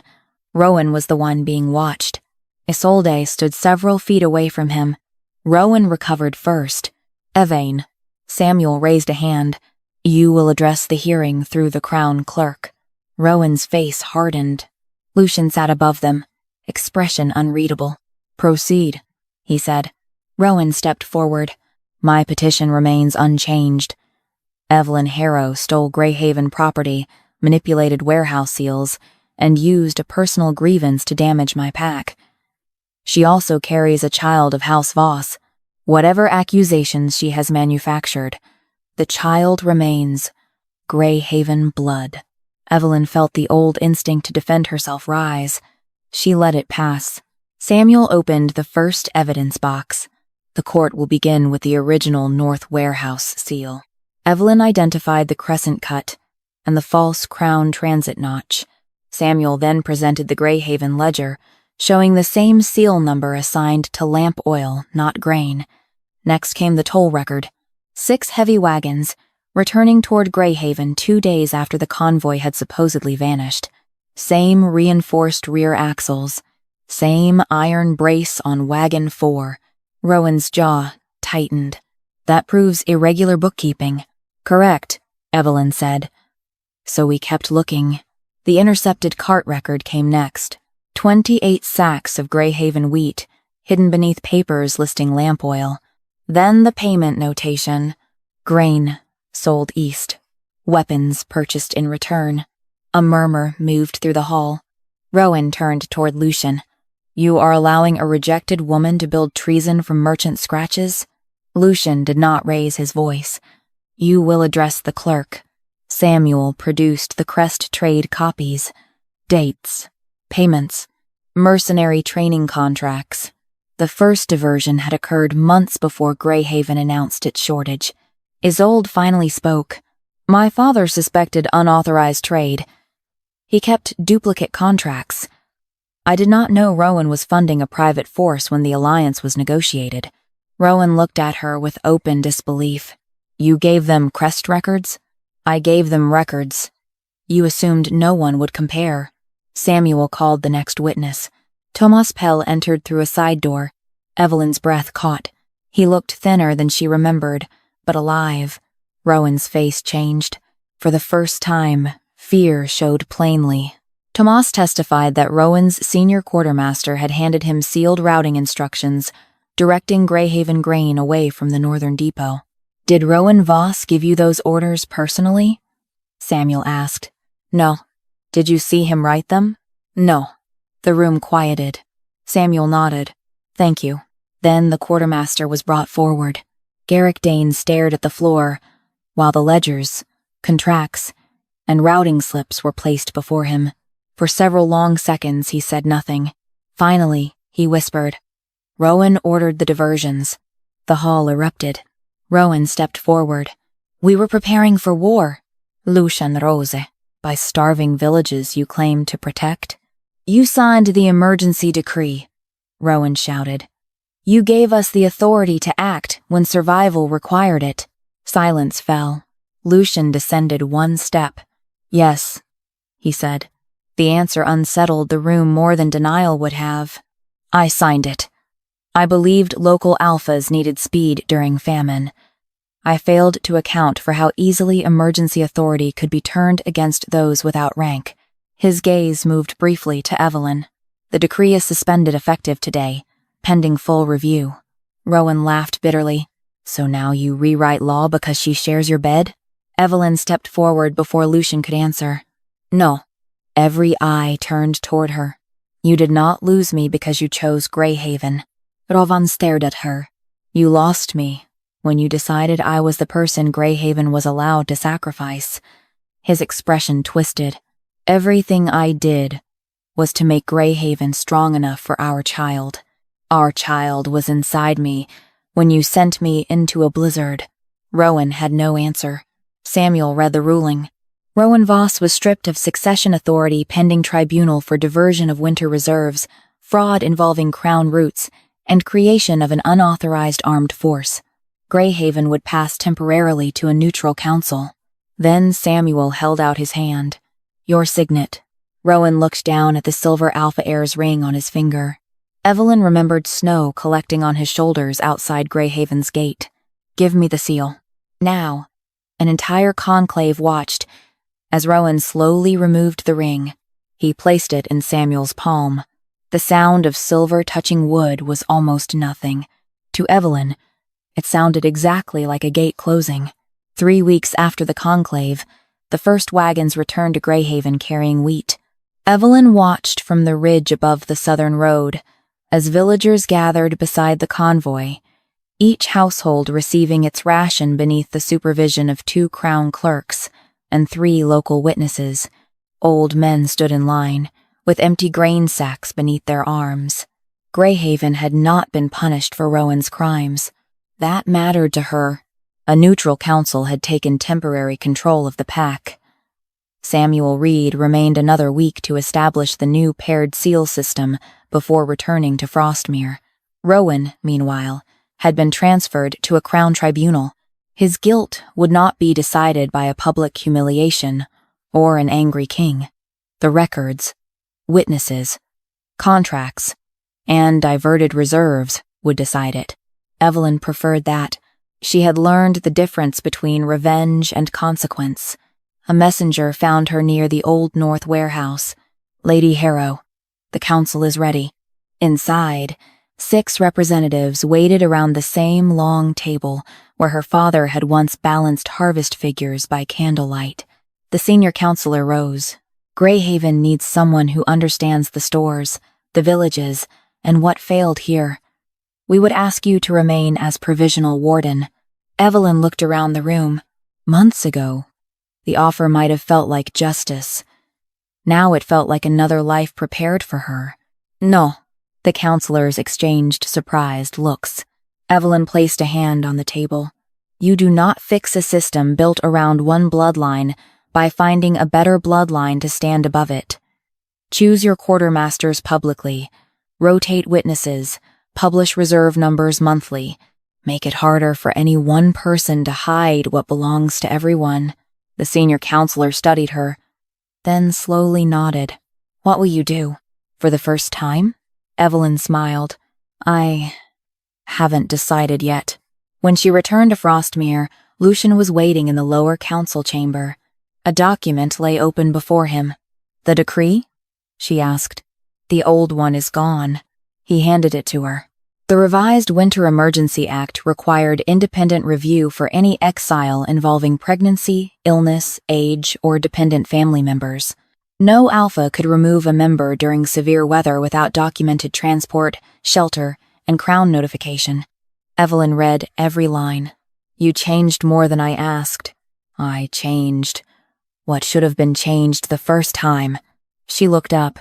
Speaker 1: Rowan was the one being watched. Isolde stood several feet away from him. Rowan recovered first. Evain. Samuel raised a hand. You will address the hearing through the crown clerk. Rowan's face hardened. Lucian sat above them, expression unreadable. Proceed, he said. Rowan stepped forward. My petition remains unchanged. Evelyn Harrow stole Greyhaven property, manipulated warehouse seals, and used a personal grievance to damage my pack. She also carries a child of House Voss. Whatever accusations she has manufactured, the child remains Greyhaven blood. Evelyn felt the old instinct to defend herself rise. She let it pass. Samuel opened the first evidence box. The court will begin with the original North Warehouse seal. Evelyn identified the crescent cut and the false crown transit notch. Samuel then presented the Greyhaven ledger, showing the same seal number assigned to lamp oil, not grain. Next came the toll record. 6 heavy wagons, returning toward Greyhaven 2 days after the convoy had supposedly vanished. Same reinforced rear axles. Same iron brace on wagon 4. Rowan's jaw tightened. That proves irregular bookkeeping. Correct, Evelyn said. So we kept looking. The intercepted cart record came next. 28 sacks of Greyhaven wheat, hidden beneath papers listing lamp oil. Then the payment notation. Grain, sold east. Weapons purchased in return. A murmur moved through the hall. Rowan turned toward Lucian. You are allowing a rejected woman to build treason from merchant scratches? Lucian did not raise his voice. You will address the clerk. Samuel produced the Crest trade copies. Dates. Payments. Mercenary training contracts. The first diversion had occurred months before Greyhaven announced its shortage. Isolde finally spoke. My father suspected unauthorized trade. He kept duplicate contracts. I did not know Rowan was funding a private force when the alliance was negotiated. Rowan looked at her with open disbelief. You gave them Crest records? I gave them records. You assumed no one would compare. Samuel called the next witness. Thomas Pell entered through a side door. Evelyn's breath caught. He looked thinner than she remembered, but alive. Rowan's face changed. For the first time, fear showed plainly. Thomas testified that Rowan's senior quartermaster had handed him sealed routing instructions, directing Greyhaven grain away from the northern depot. Did Rowan Voss give you those orders personally? Samuel asked. No. Did you see him write them? No. The room quieted. Samuel nodded. Thank you. Then the quartermaster was brought forward. Garrick Dane stared at the floor. while the ledgers, contracts, and routing slips were placed before him. For several long seconds he said nothing. Finally, he whispered. Rowan ordered the diversions. The hall erupted. Rowan stepped forward. We were preparing for war, Lucian Rose, by starving villages you claimed to protect. You signed the emergency decree, Rowan shouted. You gave us the authority to act when survival required it. Silence fell. Lucian descended one step. Yes, he said. The answer unsettled the room more than denial would have. I signed it. I believed local alphas needed speed during famine. I failed to account for how easily emergency authority could be turned against those without rank. His gaze moved briefly to Evelyn. The decree is suspended effective today, pending full review. Rowan laughed bitterly. So now you rewrite law because she shares your bed? Evelyn stepped forward before Lucian could answer. No. Every eye turned toward her. You did not lose me because you chose Greyhaven. Rowan stared at her. You lost me when you decided I was the person Greyhaven was allowed to sacrifice. His expression twisted. Everything I did was to make Greyhaven strong enough for our child. Our child was inside me when you sent me into a blizzard. Rowan had no answer. Samuel read the ruling. Rowan Voss was stripped of succession authority pending tribunal for diversion of winter reserves, fraud involving crown roots, and creation of an unauthorized armed force. Greyhaven would pass temporarily to a neutral council. Then Samuel held out his hand. Your signet. Rowan looked down at the silver Alpha Heir's ring on his finger. Evelyn remembered snow collecting on his shoulders outside Greyhaven's gate. Give me the seal. Now. An entire conclave watched as Rowan slowly removed the ring. He placed it in Samuel's palm. The sound of silver touching wood was almost nothing. To Evelyn, it sounded exactly like a gate closing. 3 weeks after the conclave, the first wagons returned to Greyhaven carrying wheat. Evelyn watched from the ridge above the southern road as villagers gathered beside the convoy, each household receiving its ration beneath the supervision of 2 crown clerks and 3 local witnesses. Old men stood in line, with empty grain sacks beneath their arms. Greyhaven had not been punished for Rowan's crimes. That mattered to her. A neutral council had taken temporary control of the pack. Samuel Reed remained another week to establish the new paired seal system before returning to Frostmere. Rowan, meanwhile, had been transferred to a crown tribunal. His guilt would not be decided by a public humiliation or an angry king. The records, witnesses, contracts, and diverted reserves would decide it. Evelyn preferred that. She had learned the difference between revenge and consequence. A messenger found her near the Old North warehouse. Lady Harrow, the council is ready. Inside, 6 representatives waited around the same long table where her father had once balanced harvest figures by candlelight. The senior counselor rose. Greyhaven needs someone who understands the stores, the villages, and what failed here. We would ask you to remain as provisional warden. Evelyn looked around the room. Months ago, the offer might have felt like justice. Now it felt like another life prepared for her. No. The counselors exchanged surprised looks. Evelyn placed a hand on the table. You do not fix a system built around one bloodline by finding a better bloodline to stand above it. Choose your quartermasters publicly. Rotate witnesses. Publish reserve numbers monthly. Make it harder for any one person to hide what belongs to everyone. The senior counselor studied her, then slowly nodded. What will you do? For the first time? Evelyn smiled. I haven't decided yet. When she returned to Frostmere, Lucian was waiting in the lower council chamber. A document lay open before him. The decree? She asked. The old one is gone. He handed it to her. The revised Winter Emergency Act required independent review for any exile involving pregnancy, illness, age, or dependent family members. No alpha could remove a member during severe weather without documented transport, shelter, and crown notification. Evelyn read every line. You changed more than I asked. I changed. What should have been changed the first time. She looked up.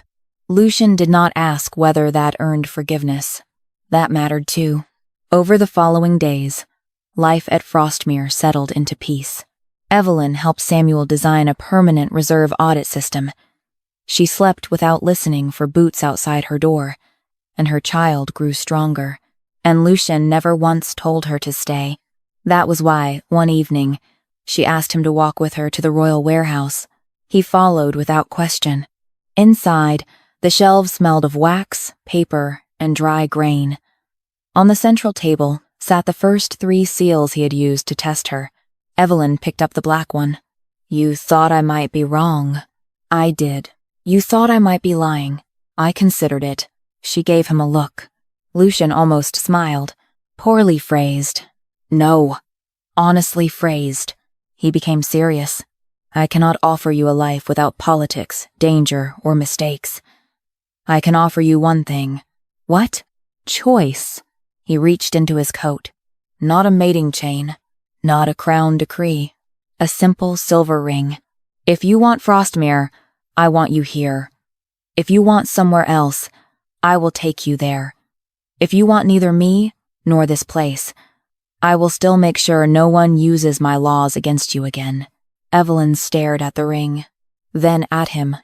Speaker 1: Lucian did not ask whether that earned forgiveness. That mattered too. Over the following days, life at Frostmere settled into peace. Evelyn helped Samuel design a permanent reserve audit system. She slept without listening for boots outside her door, and her child grew stronger, and Lucian never once told her to stay. That was why, one evening, she asked him to walk with her to the royal warehouse. He followed without question. Inside, the shelves smelled of wax, paper, and dry grain. On the central table sat the first 3 seals he had used to test her. Evelyn picked up the black one. You thought I might be wrong. I did. You thought I might be lying. I considered it. She gave him a look. Lucian almost smiled. Poorly phrased. No. Honestly phrased. He became serious. I cannot offer you a life without politics, danger, or mistakes. I can offer you one thing. What? Choice. He reached into his coat. Not a mating chain. Not a crown decree. A simple silver ring. If you want Frostmere, I want you here. If you want somewhere else, I will take you there. If you want neither me nor this place, I will still make sure no one uses my laws against you again. Evelyn stared at the ring, then at him.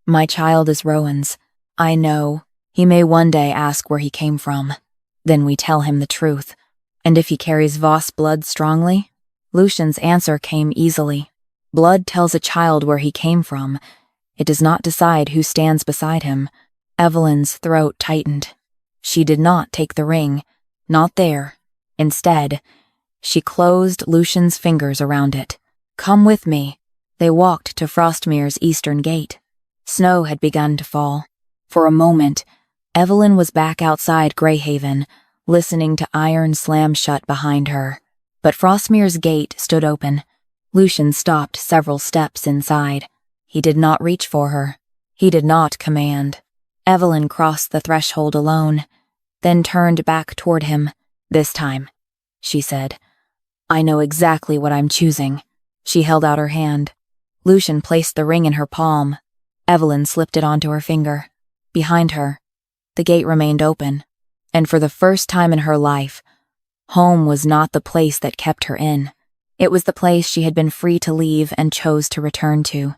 Speaker 1: My child is Rowan's. I know. He may one day ask where he came from. Then we tell him the truth. And if he carries Voss blood strongly? Lucian's answer came easily. Blood tells a child where he came from. It does not decide who stands beside him. Evelyn's throat tightened. She did not take the ring. Not there. Instead, she closed Lucian's fingers around it. Come with me. They walked to Frostmere's eastern gate. Snow had begun to fall. For a moment, Evelyn was back outside Greyhaven, listening to iron slam shut behind her. But Frostmere's gate stood open. Lucian stopped several steps inside. He did not reach for her. He did not command. Evelyn crossed the threshold alone, then turned back toward him. This time, she said, I know exactly what I'm choosing. She held out her hand. Lucian placed the ring in her palm. Evelyn slipped it onto her finger. Behind her, the gate remained open, and for the first time in her life, home was not the place that kept her in. It was the place she had been free to leave and chose to return to.